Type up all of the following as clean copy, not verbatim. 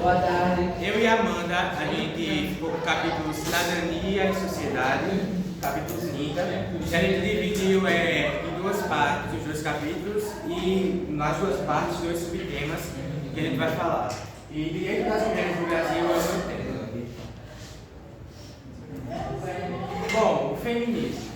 Boa tarde. Eu e a Amanda, a gente ficou com o capítulo Cidadania e Sociedade, capítulo 5. A gente dividiu em duas partes os dois capítulos e nas duas partes dois subtemas que a gente vai falar. E direito das mulheres no Brasil é o meu tema. Bom, o feminismo.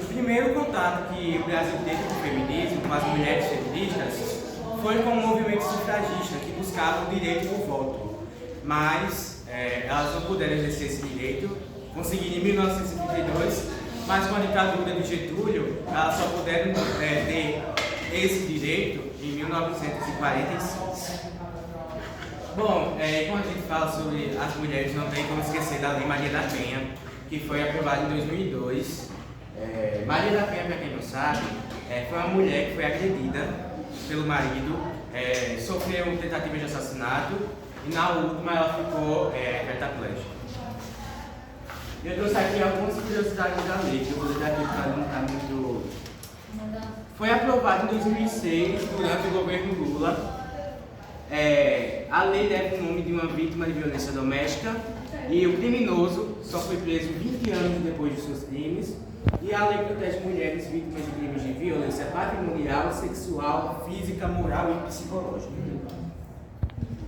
O primeiro contato que o Brasil teve com o feminismo, com as mulheres feministas, foi com o movimento sufragista, que buscava o direito ao voto. Mas elas não puderam exercer esse direito, conseguiram em 1932, mas com a ditadura de Getúlio, elas só puderam ter esse direito em 1946. Bom, quando a gente fala sobre as mulheres, não tem como esquecer da Lei Maria da Penha, que foi aprovada em 2002. Maria da Penha, para quem não sabe, foi uma mulher que foi agredida pelo marido, sofreu tentativa de assassinato e na última ela ficou tetraplégica. Eu trouxe aqui algumas curiosidades da lei, que eu vou ler aqui para não estar muito... Foi aprovada em 2006, durante o governo Lula. A lei deve o nome de uma vítima de violência doméstica e o criminoso só foi preso 20 anos depois de seus crimes. E a lei protege mulheres vítimas de crimes de violência patrimonial, sexual, física, moral e psicológica.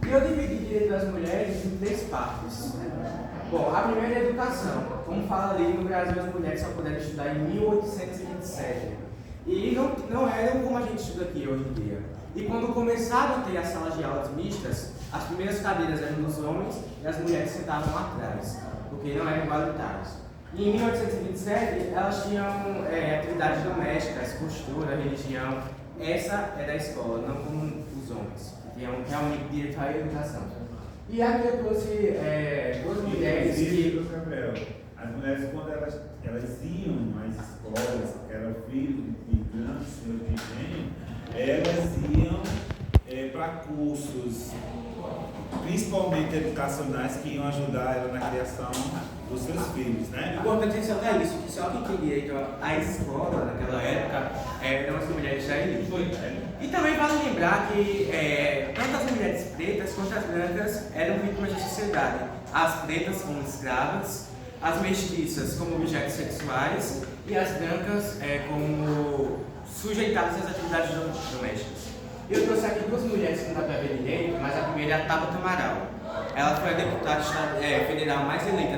E eu dividi o direito das mulheres em três partes. Bom, a primeira é a educação. Como fala ali, no Brasil as mulheres só puderam estudar em 1827. E não eram como a gente estuda aqui hoje em dia. E quando começaram a ter as salas de aulas mistas, as primeiras cadeiras eram dos homens e as mulheres sentavam lá atrás, porque não eram igualitários. E em 1827, elas tinham atividades domésticas, costura, religião. Essa é da escola, não como os homens, que tinham realmente direito à educação. E aqui eu trouxe duas mulheres que... As mulheres, quando elas iam às escolas, que eram filhos de grandes senhores de engenho, elas iam para cursos, principalmente educacionais, que iam ajudar ela na criação dos seus filhos, né? Importante ressaltar isso, que só quem tinha direito à escola naquela época eram as mulheres da elite. E também vale lembrar que tanto as mulheres pretas quanto as brancas eram vítimas da sociedade. As pretas como escravas, as mestiças como objetos sexuais e as brancas como sujeitadas às atividades domésticas. Eu trouxe aqui duas mulheres que não dá para ver direito, mas a primeira é a Tabata Amaral. Ela foi a deputada federal mais eleita,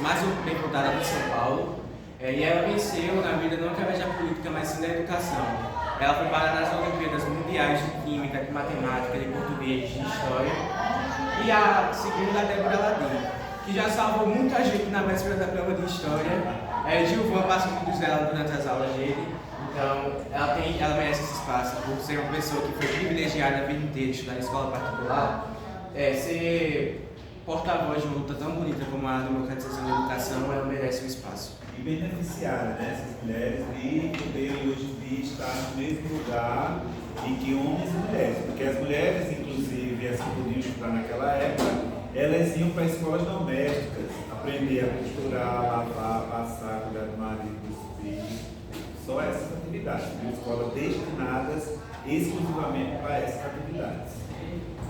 mais deputada de São Paulo, e ela venceu na vida não através da política, mas sim da educação. Ela foi para nas Olimpíadas Mundiais de Química, de Matemática, de Português, de História. E a segunda é a Débora Ladim, que já salvou muita gente na véspera da prova de História. Gilvan passa vídeos dela durante as aulas dele. Então, ela merece esse espaço por ser uma pessoa que foi privilegiada a vida inteira de estudar em escola particular. Ser porta-voz de uma luta tão bonita como a democratização da educação, ela merece um espaço. E beneficiar, né, essas mulheres de poderem hoje em dia estar no mesmo lugar em que homens e mulheres. Porque as mulheres, inclusive, as que podiam estudar naquela época, elas iam para escolas domésticas, aprender a costurar, lavar, passar, cuidar do marido, dos filhos. Só essas atividades, escolas destinadas exclusivamente para essas atividades.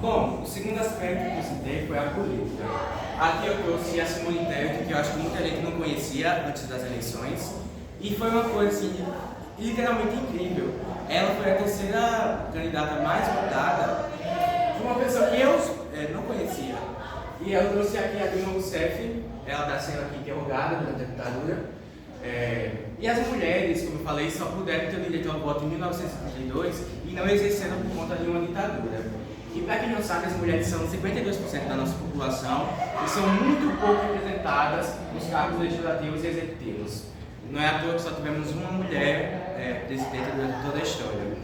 Bom, o segundo aspecto que eu citei foi a política. Aqui eu trouxe a Simone Tebet, que eu acho que muita gente não conhecia antes das eleições, e foi uma coisa assim, literalmente incrível. Ela foi a terceira candidata mais votada por uma pessoa que eu não conhecia. E eu trouxe aqui a Dilma Rousseff, ela está sendo aqui interrogada durante a ditadura. E as mulheres, como eu falei, só puderam ter o direito ao voto em 1932 e não exerceram por conta de uma ditadura. E para quem não sabe, as mulheres são 52% da nossa população e são muito pouco representadas nos cargos legislativos e executivos. Não é à toa que só tivemos uma mulher presidente durante toda a história.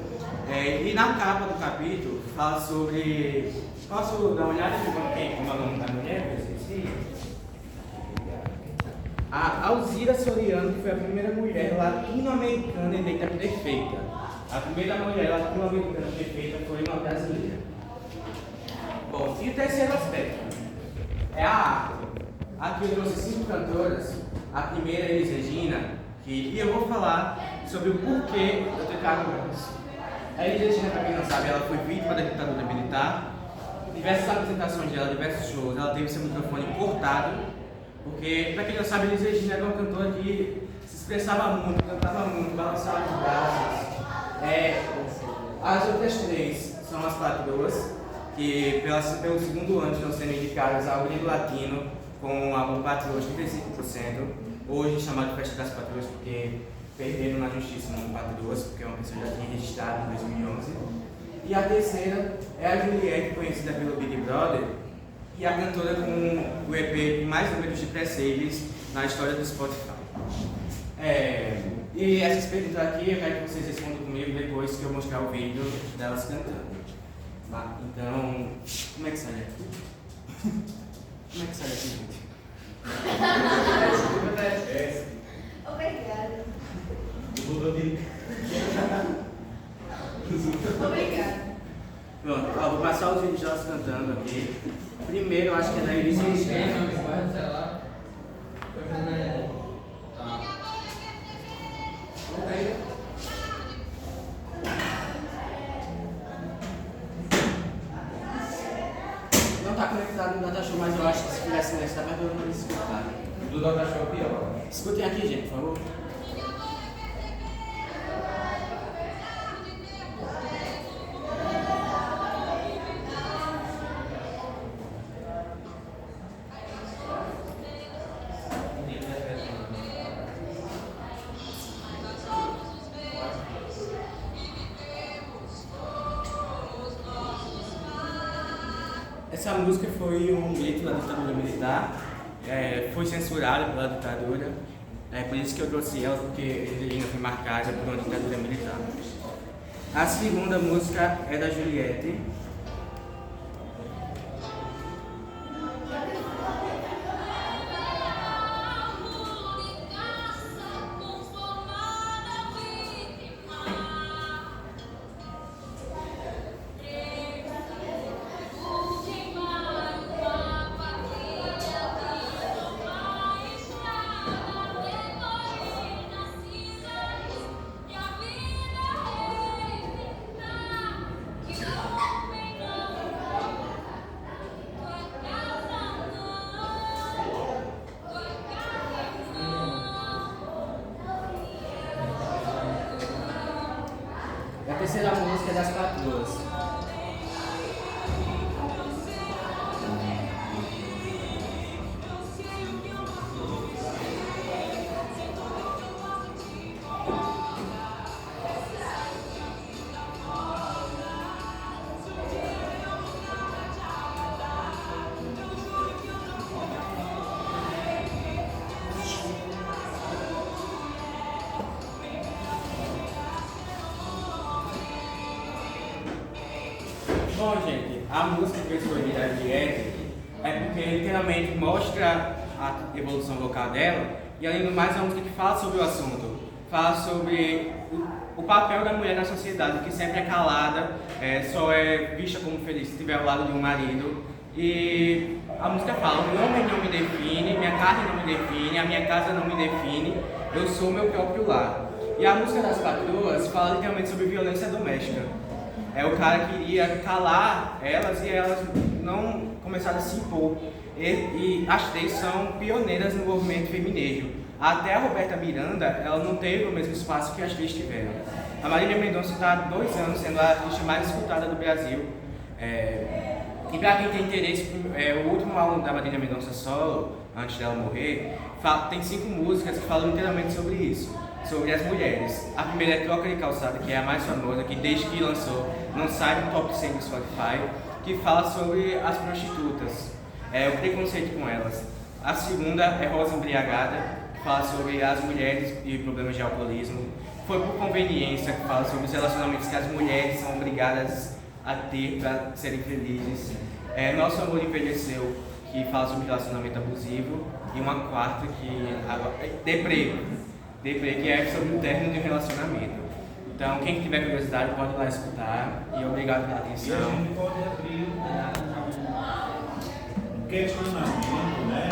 E na capa do capítulo fala sobre... Posso dar uma olhada de como é o nome da mulher? A Alzira Soriano, que foi a primeira mulher latino-americana eleita prefeita. A primeira mulher latino-americana prefeita foi uma brasileira. Bom, e o terceiro aspecto é a arte. Aqui eu trouxe 5 cantoras. A primeira é Elis Regina, e eu vou falar sobre o porquê eu ter trago elas. A Elis Regina, para quem não sabe, ela foi vítima da ditadura militar diversas apresentações dela, diversos shows, ela teve seu microfone cortado, porque, pra quem não sabe, Elis Regina era uma cantora que se expressava muito, cantava muito, balançava os braços. As outras três são as patroas, que pelo segundo ano estão sendo indicadas ao Grilo Latino com o álbum Patroas 35%, hoje chamado de Festa das Patroas, porque perderam na justiça o nome Patroas, porque uma pessoa já tinha registrado em 2011. E a terceira é a Juliette, conhecida pelo Big Brother, e a cantora com o EP com mais números de pré-saves na história do Spotify. E essas perguntas aqui eu quero que vocês respondam comigo depois que eu mostrar o vídeo delas cantando. Então, como é que sai aqui? Como é que sai aqui, gente? Obrigada. Pronto, eu vou passar os vídeos delas cantando aqui. Primeiro, eu acho que é da Elis Regina. Não está conectado no Datashow, mas eu acho que se tivesse conectado, vai todo mundo escutar. Do Datashow é pior. Escutem aqui, gente, por favor. Essa música foi um grito da ditadura militar, foi censurada pela ditadura, por isso que eu trouxe ela, porque Elis foi marcada por uma ditadura militar. A segunda música é da Juliette. A terceira música é das Patroas. Bom, gente, a música que eu escolhi da Juliette é porque literalmente mostra a evolução vocal dela e, além do mais, é uma música que fala sobre o assunto, fala sobre o papel da mulher na sociedade, que sempre é calada, só é vista como feliz se estiver ao lado de um marido. E a música fala: o homem não me define, minha carne não me define, a minha casa não me define, eu sou o meu próprio lar. E a música das Patroas fala literalmente sobre violência doméstica. O cara queria calar elas e elas não começaram a se impor. E as três são pioneiras no movimento feminejo. Até a Roberta Miranda, ela não teve o mesmo espaço que as três tiveram. A Marília Mendonça está há 2 anos sendo a artista mais escutada do Brasil. E para quem tem interesse, o último álbum da Marília Mendonça solo, antes dela morrer, tem 5 músicas que falam inteiramente sobre isso. Sobre as mulheres. A primeira é Troca de Calçada, que é a mais famosa, que desde que lançou não sai do top 100 do Spotify, que fala sobre as prostitutas, o preconceito com elas. A segunda é Rosa Embriagada, que fala sobre as mulheres e problemas de alcoolismo. Foi por Conveniência, que fala sobre os relacionamentos que as mulheres são obrigadas a ter para serem felizes. Nosso Amor Envelheceu, que fala sobre relacionamento abusivo. E uma quarta que Deprê, que é sobre o término de um relacionamento. Então, quem tiver curiosidade pode ir lá escutar. E obrigado pela atenção. E a gente pode abrir um questionamento, né?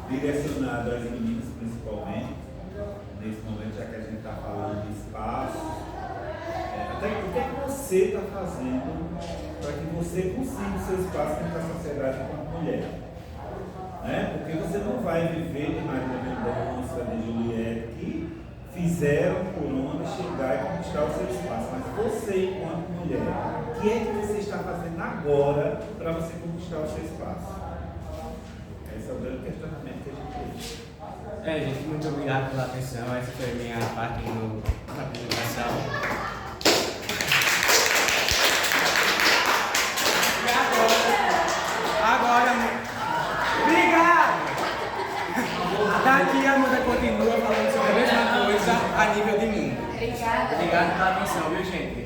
Direcionado às meninas principalmente, nesse momento, já que a gente está falando de espaço. Até o que você está fazendo para que você consiga o seu espaço dentro da sociedade como mulher. Né? Porque você não vai viver de Marília Mendonça, de Juliette, que fizeram por onde chegar e conquistar o seu espaço. Mas você, enquanto mulher, o que é que você está fazendo agora para você conquistar o seu espaço? Esse é o grande questionamento que a gente tem. Gente, muito obrigado pela atenção. Essa foi a minha parte da apresentação. Agora, obrigado! Daqui a Amanda continua falando sobre a mesma coisa a nível de mundo. Obrigada. Obrigado pela atenção, viu, gente?